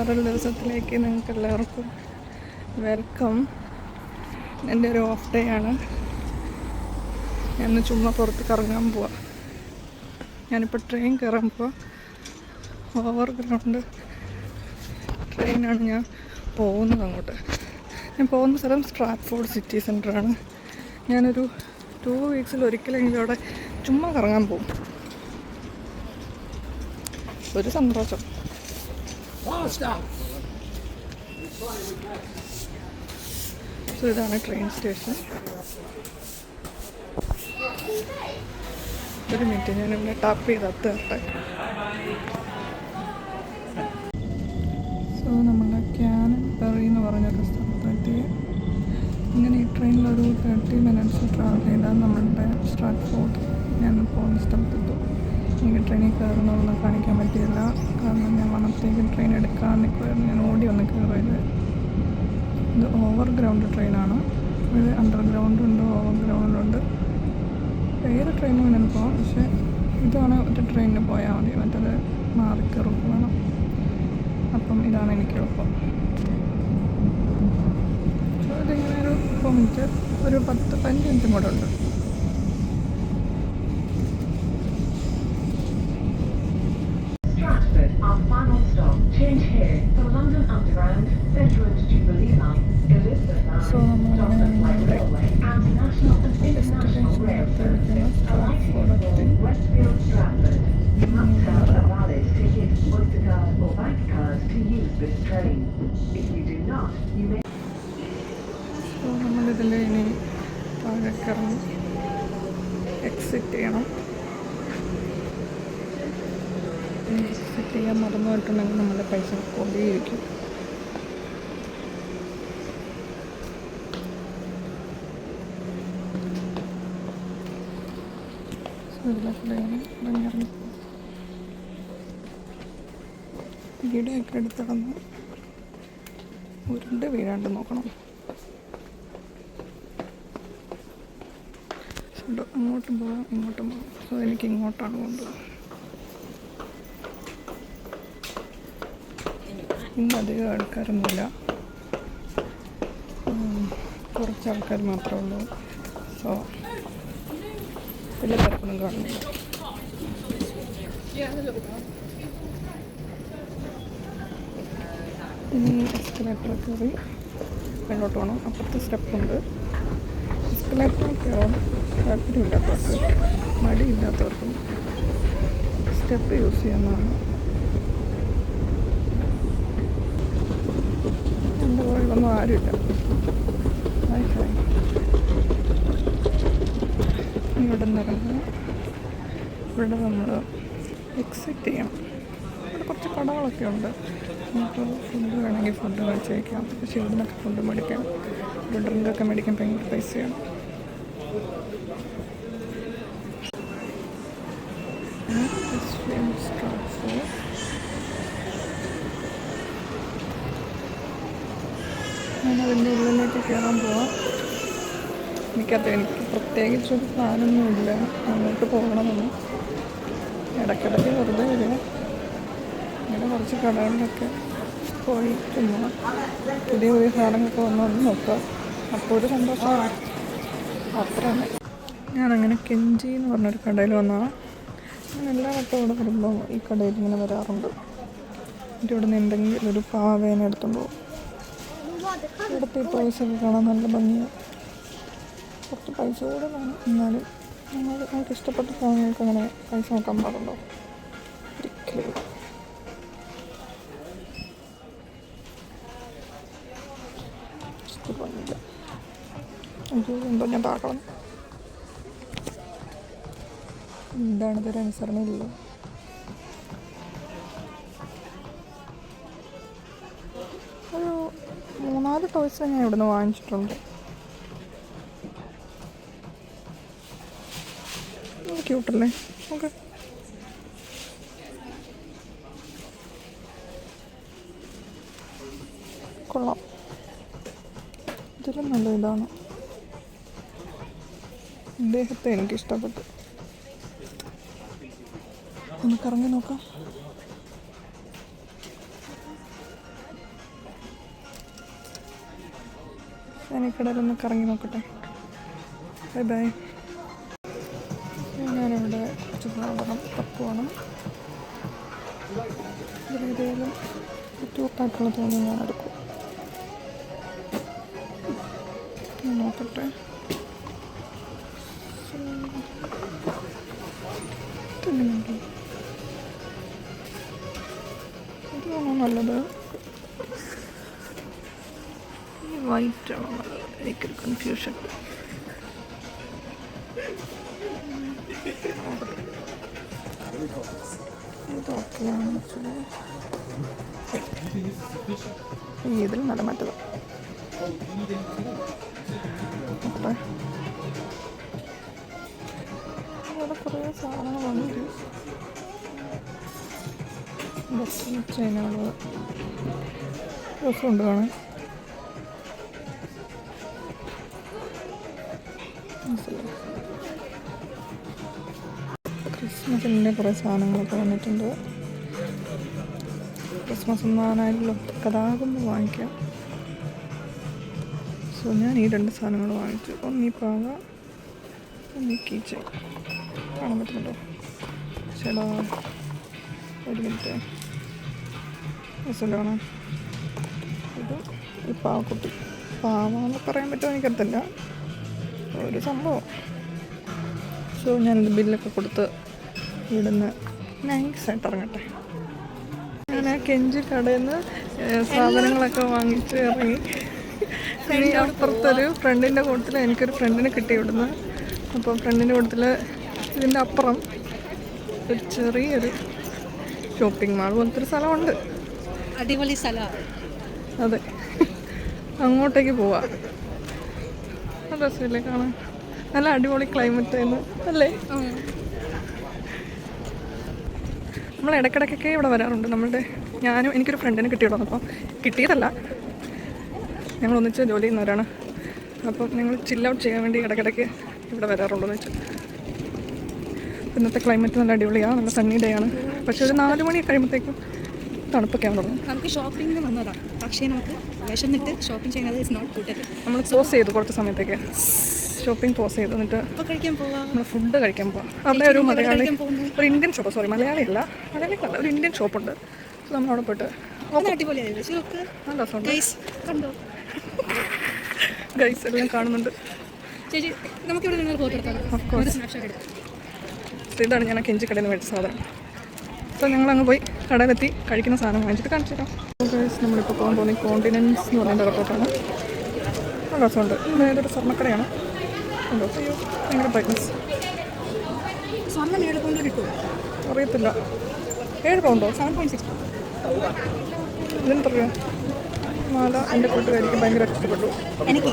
വേറൊരു ദിവസത്തിലേക്ക് നിങ്ങൾക്ക് എല്ലാവർക്കും വെൽക്കം. എൻ്റെ ഒരു ഓഫ് ഡേ ആണ്. ഞാൻ ചുമ്മാ പുറത്ത് കറങ്ങാൻ പോവാം. ഞാനിപ്പോൾ ട്രെയിൻ കയറുമ്പോൾ ഓവർഗ്രൗണ്ട് ട്രെയിനാണ് ഞാൻ പോകുന്നത് അങ്ങോട്ട്. ഞാൻ പോകുന്ന സ്ഥലം സ്ട്രാറ്റ്ഫോർഡ് സിറ്റി സെൻറ്ററാണ്. ഞാനൊരു 2 വീക്സിൽ ഒരിക്കലെങ്കിലും അവിടെ ചുമ്മാ കറങ്ങാൻ പോകും. ഒരു സന്തോഷം. സോ ഇതാണ് ട്രെയിൻ സ്റ്റേഷൻ. ഒരു മിനിറ്റ്, ഞാനിവിടെ ടാപ്പ് ചെയ്ത് തരട്ടെ. സോ നമ്മുടെ ക്യാനബറി എന്ന് പറഞ്ഞൊരു സ്ഥലത്തെത്തി. ഇങ്ങനെ ഈ ട്രെയിനിലൊരു 30 മിനിറ്റ്സ് ട്രാവൽ ചെയ്താൽ നമ്മളുടെ സ്ട്രാറ്റ്ഫോർഡ് ഞാൻ പോകുന്ന സ്ഥലത്തെത്തും. എനിക്ക് ട്രെയിനിൽ കയറുന്നതൊന്നും കാണിക്കാൻ പറ്റിയില്ല, കാരണം ഞാൻ വന്നത്തേക്കും ട്രെയിൻ എടുക്കാൻ നിൽക്കുമായിരുന്നു. ഞാൻ ഓടി വന്ന് കയറിയത്. ഇത് ഓവർഗ്രൗണ്ട് ട്രെയിനാണ്. ഇത് അണ്ടർഗ്രൗണ്ടുണ്ട്, ഓവർഗ്രൗണ്ടുണ്ട്. ഏത് ട്രെയിനും വേണം പോകാം, പക്ഷേ ഇതാണ് ഒരു ട്രെയിനിന് പോയാൽ മതി, മറ്റത് മാറിക്കയറും വേണം. അപ്പം ഇതാണ് എനിക്ക് എളുപ്പം. സോ ഇതിങ്ങനെ ഒരു 4 മിനിറ്റ്, ഒരു 10-15 മിനിറ്റും കൂടെ ഉണ്ട്. Our final stop, change here for London Underground, Central and Jubilee Line, Elizabeth Line, Dover Light Railway, and National and International Rail Services, alighting at Westfield Stratford. You must have a valid ticket, Oyster card or bank card to use this train. If you do not, you may... So നമ്മളിതിൽ ഇനി താഴേക്കിറങ്ങി exit ചെയ്യണം. Exit ചെയ്യാൻ മറന്നു പോയിട്ടുണ്ടെങ്കിൽ നമ്മുടെ പൈസ കൊണ്ടിരിക്കും. വീടൊക്കെ എടുത്തിടന്ന് ഉരുണ്ട് വീഴാണ്ട് നോക്കണം. അങ്ങോട്ടും പോകാം, ഇങ്ങോട്ടും പോകാം. സോ എനിക്ക് ഇങ്ങോട്ടാണ് കൊണ്ടുപോകുന്നത്. ഇന്ന് അധികം ആൾക്കാരൊന്നുമില്ല, കുറച്ച് ആൾക്കാർ മാത്രമേ ഉള്ളൂ. സോ വലിയ തിരക്കൊന്നും കാണുന്നില്ല. ഇനി എസ്കലേറ്റർ കയറി മുന്നോട്ട് പോകണം. അപ്പുറത്ത് സ്റ്റെപ്പുണ്ട്. എസ്കലേറ്റർ കയറാൻ താല്പര്യമില്ലാത്തവർക്ക്, മടിയില്ലാത്തവർക്കും സ്റ്റെപ്പ് യൂസ് ചെയ്യാവുന്നതാണ്. എൻ്റെ പുറകിലൊന്നും ആരുമില്ല. ഇവിടെ നിന്നിറങ്ങി ഇവിടെ നമ്മൾ എക്സിറ്റ് ചെയ്യണം. ഇവിടെ കുറച്ച് കടകളൊക്കെ ഉണ്ട്. നമുക്ക് ഫുഡ് വേണമെങ്കിൽ ഫുഡ് കഴിച്ച് കഴിക്കാം. പക്ഷേ ഇവിടെ നിന്നൊക്കെ ഫുഡ് മേടിക്കാം. ഒരു ഡ്രിങ്കൊക്കെ മേടിക്കാൻ ഭയങ്കര പൈസയാണ്. ഞാനതിൻ്റെ ഉള്ളിലേക്ക് കയറാൻ പോവാം. എനിക്ക് പ്രത്യേകിച്ചൊരു പ്ലാനൊന്നുമില്ല അങ്ങോട്ട് പോകണമെന്ന്. ഇടയ്ക്കിടയ്ക്ക് വെറുതെ വരിക, ഇങ്ങനെ കുറച്ച് കടകളിലൊക്കെ പോയി ചുമ്മാ പുതിയ പുതിയ സാധനങ്ങളൊക്കെ വന്ന് നോക്കുക. അപ്പോൾ ഒരു സന്തോഷമാണ്. അത്ര തന്നെ. ഞാനങ്ങനെ കെഞ്ചി എന്ന് പറഞ്ഞൊരു കടയിൽ വന്നതാണ്. ഞാൻ എല്ലാ വട്ടവും ഇവിടെ വരുമ്പോൾ ഈ കടയിൽ ഇങ്ങനെ വരാറുണ്ട്. എന്നിട്ട് ഇവിടെ നിന്ന് എന്തെങ്കിലും ഒരു പാവേനെ എടുത്തുകൊണ്ട് പോകും. ഇവിടുത്തെ ഈ ടോയ്സൊക്കെ കാണാൻ നല്ല ഭംഗിയാണ്. കുറച്ച് പൈസ കൂടെ വേണം, എന്നാലും നമുക്ക് ഇഷ്ടപ്പെട്ട സാധനങ്ങൾക്ക് അങ്ങനെ പൈസ നോക്കാൻ പാടുണ്ടോ? ഒരിക്കലും. ഭംഗിയില്ല. എനിക്ക് എന്തോ ഞാൻ താക്കണം. എന്താണിതൊരു അനുസരണയില്ലല്ലോ. ഒരു 3-4 ടോയ്സ് ഞാൻ ഇവിടുന്ന് വാങ്ങിച്ചിട്ടുണ്ട്. ക്യൂട്ടല്ലേ? ഓക്കെ. കൊള്ളാം. ഇതിലും നല്ല ഇതാണ്. ഇദ്ദേഹത്തെ എനിക്കിഷ്ടപ്പെട്ടു. ഒന്ന് കറങ്ങി നോക്കാം. ഞാൻ ഈ കടയിലൊന്ന് കറങ്ങി നോക്കട്ടെ. Bye bye. ഞാനിവിടെ കുറച്ച് സാധനം തപ്പുവാണ്. ഇതിലേതെങ്കിലും ബുദ്ധിമുട്ടായിട്ടുള്ള തോന്നി ഞാൻ എടുക്കും. നോക്കട്ടെ. ഇതാണോ നല്ലത്? ഈ വൈറ്റ് ആണോ നല്ലത്? എനിക്കൊരു കൺഫ്യൂഷൻ. ഇതൊക്കെയാണ് ഇതിൽ നല്ല മറ്റത്. അവിടെ കുറേ സാധനങ്ങൾ വന്നിട്ട് ചെയിനുകൾ രസമുണ്ട് കാണാൻ. ക്രിസ്മസിൻ്റെ കുറേ സാധനങ്ങളൊക്കെ വന്നിട്ടുണ്ട്. ക്രിസ്മസ് ഒന്നാനായാലും കഥാകുമ്പോൾ വാങ്ങിക്കാം. സോ ഞാൻ ഈ 2 സാധനങ്ങൾ വാങ്ങിച്ചു. ഒന്നീ പാവ, ഒന്നീ കീച്ചെയിൻ. കാണാൻ പറ്റുന്നുണ്ടോ? ചേടാ ഒരു മിനിറ്റ്. രസമില്ല. ഇത് ഈ പാവക്കുട്ടി. പാവെന്ന് പറയാൻ പറ്റുമോ എനിക്കറിയത്തില്ല. ഒരു സംഭവം. സോ ഞാനിത് ബില്ലൊക്കെ കൊടുത്ത് ഇവിടുന്ന് നൈസായിട്ട് ഇറങ്ങട്ടെ. ഞാൻ ആ കെഞ്ചി കടയിൽ നിന്ന് സാധനങ്ങളൊക്കെ വാങ്ങിച്ച് ഇറങ്ങി. ഇനി അപ്പുറത്തൊരു ഫ്രണ്ടിൻ്റെ കൂട്ടത്തിൽ എനിക്കൊരു ഫ്രണ്ടിനെ കിട്ടി ഇവിടുന്ന്. അപ്പോൾ ഫ്രണ്ടിൻ്റെ കൂട്ടത്തിൽ ഇതിൻ്റെ അപ്പുറം ഒരു ചെറിയൊരു ഷോപ്പിംഗ് മാൾ പോലത്തെ ഒരു സ്ഥലമുണ്ട്. അടിപൊളി സ്ഥലമാണ്. അതെ, അങ്ങോട്ടേക്ക് പോവാം. നല്ല രസമില്ലേ കാണാൻ? നല്ല അടിപൊളി ക്ലൈമറ്റ് ആയിരുന്നു അല്ലേ? നമ്മൾ ഇടയ്ക്കിടയ്ക്കൊക്കെ ഇവിടെ വരാറുണ്ട്. എനിക്കൊരു ഫ്രണ്ടിനെ കിട്ടിയിടുന്നു. അപ്പോൾ കിട്ടിയതല്ല, ഞങ്ങൾ ഒന്നിച്ച് ജോലി ചെയ്യുന്നവരാണ്. അപ്പം ഞങ്ങൾ ചിൽ ഔട്ട് ചെയ്യാൻ വേണ്ടി ഇടയ്ക്കിടയ്ക്ക് ഇവിടെ വരാറുണ്ടെന്ന് വെച്ചാൽ. ഇന്നത്തെ ക്ലൈമറ്റ് നല്ല അടിപൊളിയാണ്, നല്ല സണ്ണി ഡേ ആണ്. പക്ഷേ ഒരു 4 മണി കഴിയുമ്പോഴത്തേക്കും തണുപ്പൊക്കെ ആവുന്നു. നമുക്ക് ഷോപ്പിങ്ങിന് വന്നതാണ്, പക്ഷേ നമുക്ക് വിശന്നിട്ട് ഷോപ്പിംഗ് ചെയ്യുന്നത് ഇസ് നോട്ട് ഗുഡ്. നമ്മൾ പോസ് ചെയ്തു കുറച്ച് സമയത്തേക്ക്. ഷോപ്പിംഗ് പോസ് ചെയ്തു. എന്നിട്ട് നമ്മൾ ഫുഡ് കഴിക്കാൻ പോവാം. അവിടെ ഒരു മലയാളി, ഒരു ഇന്ത്യൻ ഷോപ്പ്, സോറി മലയാളിയല്ല, മലയാളികളല്ല, ഒരു ഇന്ത്യൻ ഷോപ്പുണ്ട്. സോ നമ്മളവിടെ പോയിട്ട് നല്ല കണ്ടോ ഗൈസ് എല്ലാം കാണുന്നുണ്ട്. ചേച്ചി നമുക്കിവിടെ നിങ്ങൾ ഇതാണ് ഞാൻ കെഞ്ചി കടയിൽ നിന്ന് മേടിച്ച സാധനം. അപ്പോൾ ഞങ്ങളങ്ങ് പോയി കടയിലെത്തി കഴിക്കുന്ന സാധനം വാങ്ങിച്ചിട്ട് കാണിച്ചു തരാം. ഗൈസ് നമ്മളിപ്പോൾ പോകാൻ പോകുന്നത് കോണ്ടിനെൻസ് എന്ന് പറയുന്ന റിപ്പോർട്ടാണ്. നല്ല രസമുണ്ട്. ഏതൊരു സ്വർണ്ണക്കടയാണ്. ഉണ്ടോ? അയ്യോ ഭയങ്കര ബ്രൈറ്റ്നസ്. സ്വർണ്ണം 7 പൗണ്ട് കിട്ടുമോ അറിയത്തില്ല. 7 പൗണ്ടോ? 7.6. ഇതിനെത്ര രൂപ? മാല എൻ്റെ കൂട്ടുകാരിക്ക് ഭയങ്കര ഇഷ്ടപ്പെട്ടു. എനിക്ക്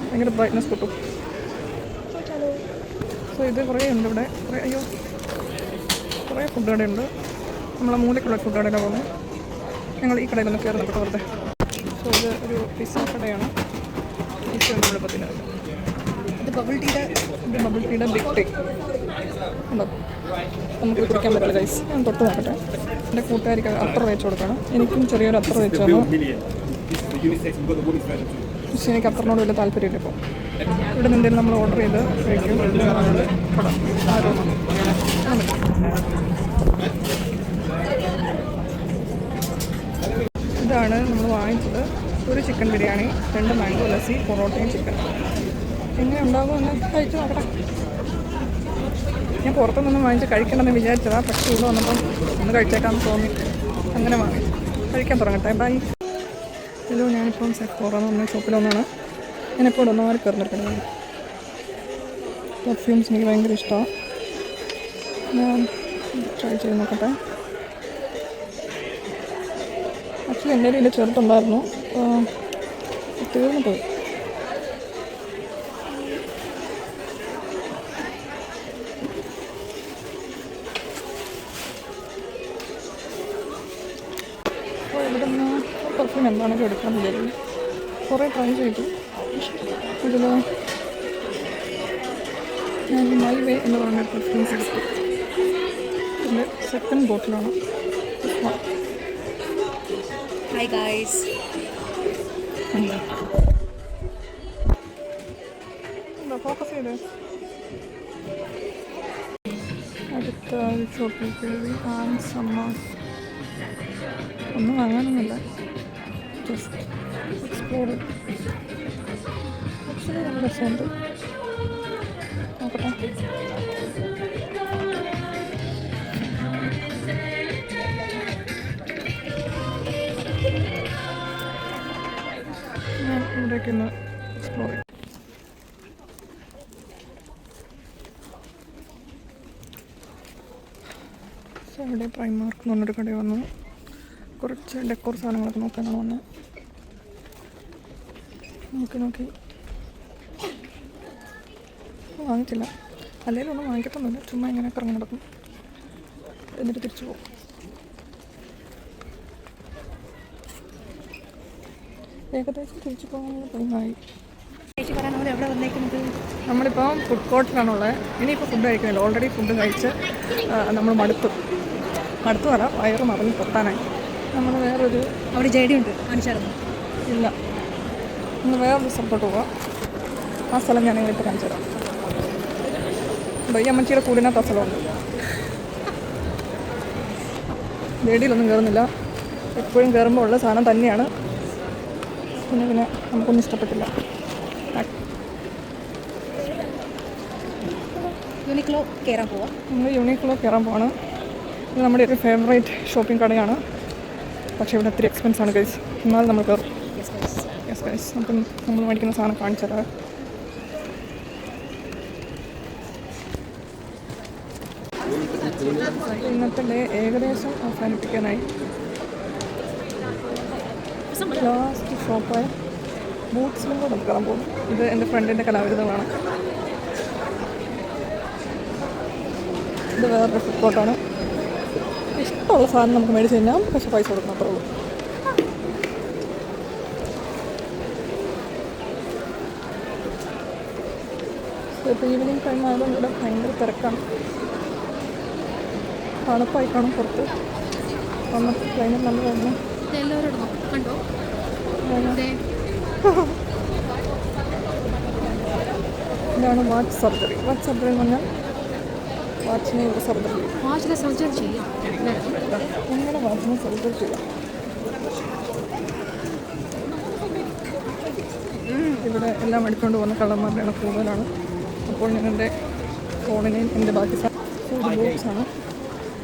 ഭയങ്കര ബ്രൈറ്റ്നസ് കിട്ടും. സോ ഇത് കുറേ ഉണ്ട് ഇവിടെ. കുറേ ഫുഡ് കടയുണ്ട്. നമ്മളെ മൂലക്കുള്ള ഫുഡ് കടയിലാണ് പോകുന്നത്. ഞങ്ങൾ ഈ കടയിലൊന്ന് കയറി നോക്കട്ടെ വെറുതെ. സോ ഇത് ഒരു പിസ്സ കടയാണ്. പിസ്സ നമ്മളിപ്പോൾ തിന്നത്. ഇത് ബബിൾ ടീയുടെ ബിഗ് ടീ ഉണ്ടോ? നമുക്ക് കുടിക്കാൻ പറ്റില്ല ഗൈസ്. ഞാൻ തൊട്ട് നോക്കട്ടെ. എൻ്റെ കൂട്ടുകാരിക്ക് അത്ര വെച്ച് കൊടുക്കണം. എനിക്കും ചെറിയൊരു അത്ര വെച്ച് തന്നു. പക്ഷേ എനിക്ക് അത്രനോട് വലിയ താല്പര്യമില്ല. ഇപ്പോൾ ഇവിടെ നിന്ന് എന്തെങ്കിലും നമ്മൾ ഓർഡർ ചെയ്ത് കഴിക്കും. ഇതാണ് നമ്മൾ വാങ്ങിച്ചത്. ഒരു ചിക്കൻ ബിരിയാണി, 2 മാംഗോ ലസ്സി, പൊറോട്ടയും ചിക്കൻ. എങ്ങനെ ഉണ്ടാകുമെന്ന് കഴിച്ച് നോക്കട്ടെ. ഞാൻ പുറത്തുനിന്നൊന്നും വാങ്ങിച്ച് കഴിക്കണമെന്ന് വിചാരിച്ചതാണ്. പക്ഷേ ഇവിടെ വന്നപ്പം ഒന്ന് കഴിച്ചേക്കാമെന്ന് തോന്നി. അങ്ങനെ വാങ്ങി കഴിക്കാൻ തുടങ്ങട്ടെ. ബൈ. ഹലോ, ഞാനിപ്പം സെഫോറെന്ന് പറഞ്ഞ ഷോപ്പിലൊന്നാണ്. ഞാനിപ്പോൾ ഇവിടെ 4 കയറുന്നിരിക്കുന്നത്. പെർഫ്യൂംസ് എനിക്ക് ഭയങ്കര ഇഷ്ടമാണ്. ഞാൻ ട്രൈ ചെയ്ത് നോക്കട്ടെ. ആക്ച്വലി എൻ്റെ കയ്യിൽ ചെറുതുണ്ടായിരുന്നു, തീർന്നു പോയി. അപ്പോൾ ഇവിടെ നിന്ന് പെർഫ്യൂം എന്താണെങ്കിലും എടുക്കാൻ വിചാരിക്കും. കുറേ ട്രൈ ചെയ്തു. ഇതിൽ ഞാൻ മൈ വേ എന്ന് പറഞ്ഞ പെർഫ്യൂംസ് എടുത്തു. ഇതിൻ്റെ സെക്കൻഡ് ബോട്ടിലാണ്. ഹായ് ഗായ്സ്, എന്താ ഫോക്കസ് ചെയ്ത് അടുത്ത ഷോപ്പിൽ കയറി സമ്മാസ് ഒന്നും വാങ്ങാനൊന്നുമില്ല, ജസ്റ്റ് എക്സ്പ്ലോർ. ആക്ച്വലി നല്ല രസമുണ്ട്, നോക്കട്ടെ. ഞാൻ ഇവിടേക്ക് ഒന്ന് എക്സ്പ്ലോർ ചെയ്യും. സോ ഇവിടെ പ്രൈമാർക്ക് എന്ന് പറഞ്ഞൊരു കടയിൽ വന്നു. കുറച്ച് ഡെക്കോർ സാധനങ്ങളൊക്കെ നോക്കാനാണ് വന്നത്. നോക്കി വാങ്ങിച്ചില്ല, അല്ലെങ്കിൽ ഒന്നും വാങ്ങിക്കത്തൊന്നുമില്ല, ചുമ്മാ ഇങ്ങനെ കറങ്ങി നടക്കും, എന്നിട്ട് തിരിച്ചു പോകും. ഏകദേശം തിരിച്ചു പോകാനുള്ള ടൈമായി. ചേച്ചി പറയാൻ നമ്മൾ എവിടെ വന്നേക്കുന്നത്? നമ്മളിപ്പോൾ ഫുഡ് കോർട്ടിലാണുള്ളത്. ഇനിയിപ്പോൾ ഫുഡ് കഴിക്കുന്നില്ല, ഓൾറെഡി ഫുഡ് കഴിച്ച് നമ്മൾ മടുത്തു വരാം, വയറ് നിറഞ്ഞ് പൊട്ടാനായി. നമ്മൾ വേറൊരു അവിടെ ജേഡി ഉണ്ട്, കാണിച്ചായിരുന്നു. ഇല്ല, നമ്മൾ വേറൊരു സ്ഥലത്തോട്ട് പോകാം. ആ സ്ഥലം ഞാൻ നിങ്ങളിപ്പോൾ കാണിച്ചു തരാം. ഈ അമ്മച്ചിയുടെ കൂടിനകത്ത് ആ സ്ഥലമുണ്ട്. ജേഡിയിലൊന്നും കയറുന്നില്ല, എപ്പോഴും കയറുമ്പോൾ ഉള്ള സാധനം തന്നെയാണ്. പിന്നെ നമുക്കൊന്നും ഇഷ്ടപ്പെട്ടില്ല. യൂണിക്ലോ കയറാൻ പോവാം. നമ്മൾ യൂണിക്ലോ കയറാൻ പോവാണ്. ഇത് നമ്മുടെ ഒരു ഫേവറേറ്റ് ഷോപ്പിംഗ് കടയാണ്. പക്ഷേ ഇവിടെ ഒത്തിരി എക്സ്പെൻസാണ് ഗൈസ്. എന്നാലും നമ്മൾ കയറും. യെസ് ഗൈസ്, നമുക്ക് നമ്മൾ മേടിക്കുന്ന സാധനം കാണിച്ചു തരാം. ഇന്നത്തെ ഡേ ഏകദേശം അവസാനിപ്പിക്കാനായി. ലാസ്റ്റ് ഷോപ്പായ ബൂട്ട്സിലും കൂടെ നമുക്ക് കയറാൻ പോകും. ഇത് എൻ്റെ ഫ്രണ്ടിൻ്റെ കലാവിരുദ്ധങ്ങളാണ്. ഇത് വേറൊരു ഫുഡ് കോർട്ടാണ്. ഇഷ്ടമുള്ള സാധനം നമുക്ക് മേടിച്ച് കഴിഞ്ഞാൽ പക്ഷേ പൈസ കൊടുക്കണം, അത്രേ ഉള്ളൂ. ഇപ്പോൾ ഈവനിങ് ടൈം ആയതുകൊണ്ട് ഇവിടെ ഭയങ്കര തിരക്കാണ്. തണുപ്പായി കാണും പുറത്ത്. വന്നപ്പോൾ ക്ലൈമറ്റ് നല്ലതായിരുന്നു. കണ്ടോ ഇതാണ് വാച്ച് സർജറി. വാച്ച് സർജറി എന്ന് പറഞ്ഞാൽ വാച്ചിനെ ഇവിടെ സർജറി ചെയ്യും. വാച്ചിലെ സർജറി ചെയ്യാം. എങ്ങനെ വാച്ചിനെ സർജറി ചെയ്യാം? ഇവിടെ എല്ലാം എടുത്തുകൊണ്ട് പോകുന്ന കള്ളന്മാരുടെയാണ് കൂടുതലാണ്. അപ്പോൾ ഞാൻ എൻ്റെ ഫോണിനെയും എൻ്റെ ബാക്കി ബൂട്ട്സാണ്.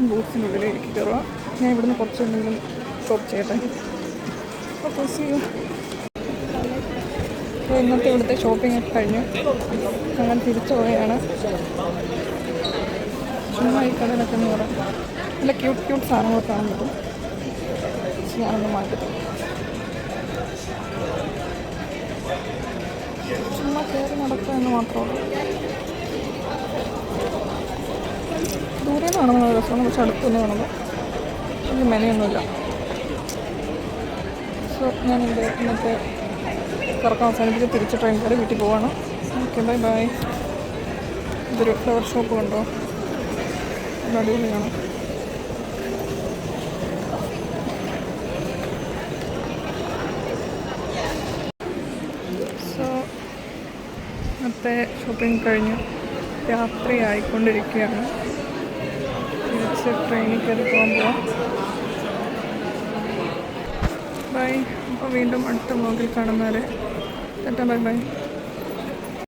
ബൂട്ട്സിനുള്ളിൽ എനിക്ക് കയറുക. ഞാൻ ഇവിടുന്ന് കുറച്ച് എന്തെങ്കിലും ഷോപ്പ് ചെയ്യട്ടെ. അപ്പോൾ ഇന്നത്തെ ഇവിടുത്തെ ഷോപ്പിംഗ് ഒക്കെ കഴിഞ്ഞു. ഞങ്ങൾ തിരിച്ചു പോവുകയാണ്. ചുമ്മാ ഈ കടയിലൊക്കെ എന്ന് പറയാം നല്ല ക്യൂട്ട് സാധനങ്ങൾ കാണാൻ പറ്റും. ഞാനൊന്ന് മാറ്റത്തും ചുമ്മാ കയറി നടക്കുക എന്ന് മാത്രമേ ഉള്ളൂ. ദൂരെ നിന്ന് കാണുന്ന രസമാണ്, പക്ഷെ അടുത്തൊന്നും കാണുമ്പോൾ എനിക്ക് മെനയൊന്നുമില്ല. സോ ഞാൻ എൻ്റെ ഇന്നത്തെ കറക്കം അവസാനിപ്പിച്ച് തിരിച്ച് ട്രെയിൻ കയറി വീട്ടിൽ പോവാണ്. Okay, bye. ഇതൊരു ഫ്ലവർ ഷോപ്പ് കണ്ടോ, ഇത് അടിപൊളിയാണ്. സോ ഇന്നത്തെ ഷോപ്പിംഗ് കഴിഞ്ഞ് രാത്രിയായിക്കൊണ്ടിരിക്കുകയാണ്. തിരിച്ച് ട്രെയിനിൽ കയറി പോകാൻ. ബൈ. അപ്പോൾ വീണ്ടും അടുത്ത വ്ലോഗിൽ കാണുന്നവരെ ബൈ.